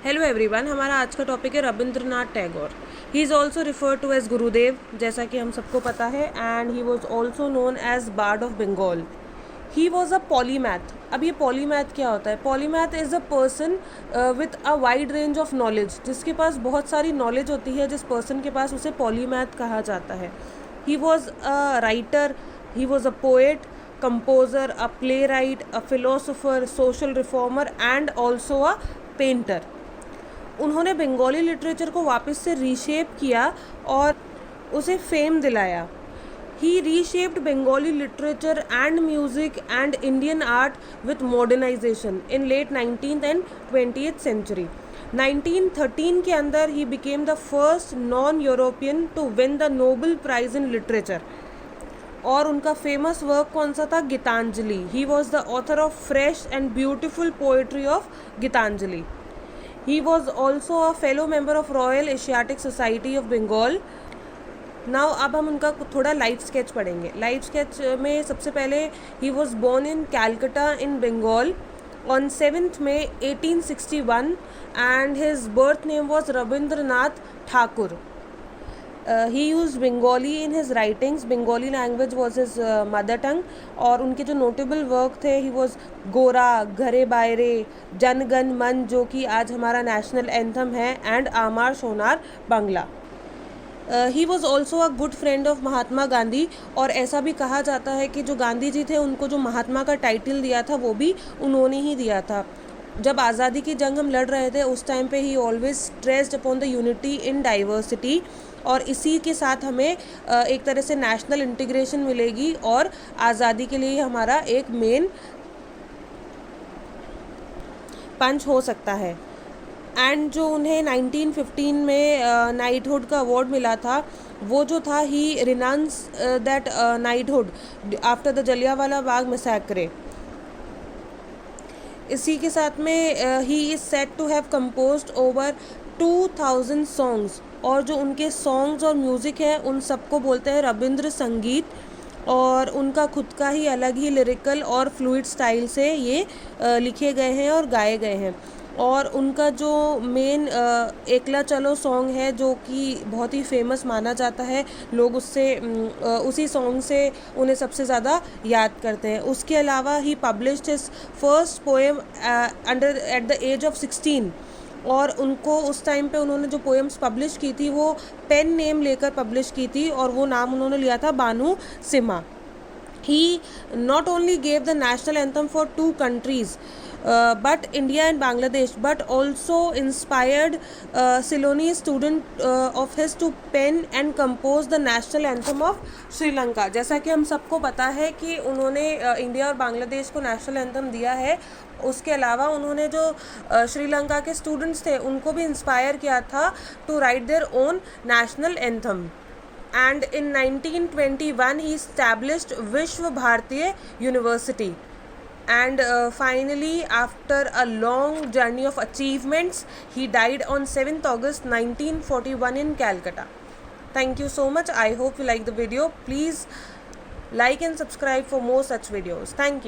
Hello everyone, हमारा आज का टॉपिक है Rabindranath Tagore. He is also refer to as Gurudev, जैसा कि हम सबको पता है, and he was also known as bard of Bengal. He was a polymath. अब ये पॉलीमैथ क्या होता है? Polymath is a person with a wide range of knowledge, जिसके पास बहुत सारी नॉलेज होती है। जिस पर्सन के पास, उसे पॉलीमैथ कहा जाता है। ही was a writer, he was a poet, composer, a playwright, a philosopher, social reformer and also a painter. उन्होंने बंगाली लिटरेचर को वापस से रीशेप किया और उसे फेम दिलाया। He reshaped Bengali literature and music and Indian art with modernisation in late 19th and 20th century. 1913 के अंदर he became the first non European to win the Nobel prize in literature. और उनका famous work कौन सा था? Gitanjali. He was the author of fresh and beautiful poetry of Gitanjali. He was also a fellow member of Royal Asiatic Society of Bengal. Now अब हम उनका थोड़ा life sketch पढ़ेंगे। लाइफ स्केच में सबसे पहले, he was born in Calcutta in Bengal on 7th May 1861 and his birth name was Rabindranath Thakur. He used Bengali in his writings. Bengali language was his mother tongue. और उनके जो notable work थे, he was गोरा, घरे बायरे, जन गण मन, जो कि आज हमारा नेशनल एंथम है, and Amar Sonar Bangla. He was also a good friend of Mahatma Gandhi. और ऐसा भी कहा जाता है कि जो गांधी जी थे, उनको जो महात्मा का टाइटल दिया था, वो भी उन्होंने ही दिया था। जब आज़ादी की जंग हम लड़ रहे थे, उस टाइम पे ही always stressed upon the unity in diversity. और इसी के साथ हमें एक तरह से नेशनल इंटीग्रेशन मिलेगी और आज़ादी के लिए हमारा एक मेन पंच हो सकता है। एंड जो उन्हें 1915 में नाइटहुड का अवार्ड मिला था, वो जो था, he renounce that knighthood after the Jallianwala Bagh massacre. इसी के साथ में he is said to have composed over 2000 songs. और जो उनके सॉन्ग्स और म्यूज़िक है, उन सबको बोलते हैं रविंद्र संगीत। और उनका खुद का ही अलग ही लिरिकल और फ्लूइड स्टाइल से ये लिखे गए हैं और गाए गए हैं। और उनका जो मेन एकला चलो सॉन्ग है, जो कि बहुत ही फेमस माना जाता है, लोग उससे उसी सॉन्ग से उन्हें सबसे ज़्यादा याद करते हैं। उसके अलावा he published his first poem under at the age of 16। और उनको उस टाइम पे उन्होंने जो पोएम्स पब्लिश की थी, वो पेन नेम लेकर पब्लिश की थी, और वो नाम उन्होंने लिया था बानू Simha. He not only gave the national anthem for two countries, but India and Bangladesh, but also inspired Ceyloni student of his to pen and compose the national anthem of Sri Lanka. जैसा कि हम सबको पता है कि उन्होंने India और बांग्लादेश को नेशनल एंथम दिया है। उसके अलावा उन्होंने जो श्रीलंका के स्टूडेंट्स थे, उनको भी इंस्पायर किया था to write their own national anthem. And in 1921 he established Vishwa Bharatiya University. And finally, after a long journey of achievements, he died on 7th August 1941 in Calcutta. Thank you so much. I hope you like the video. Please like and subscribe for more such videos. Thank you.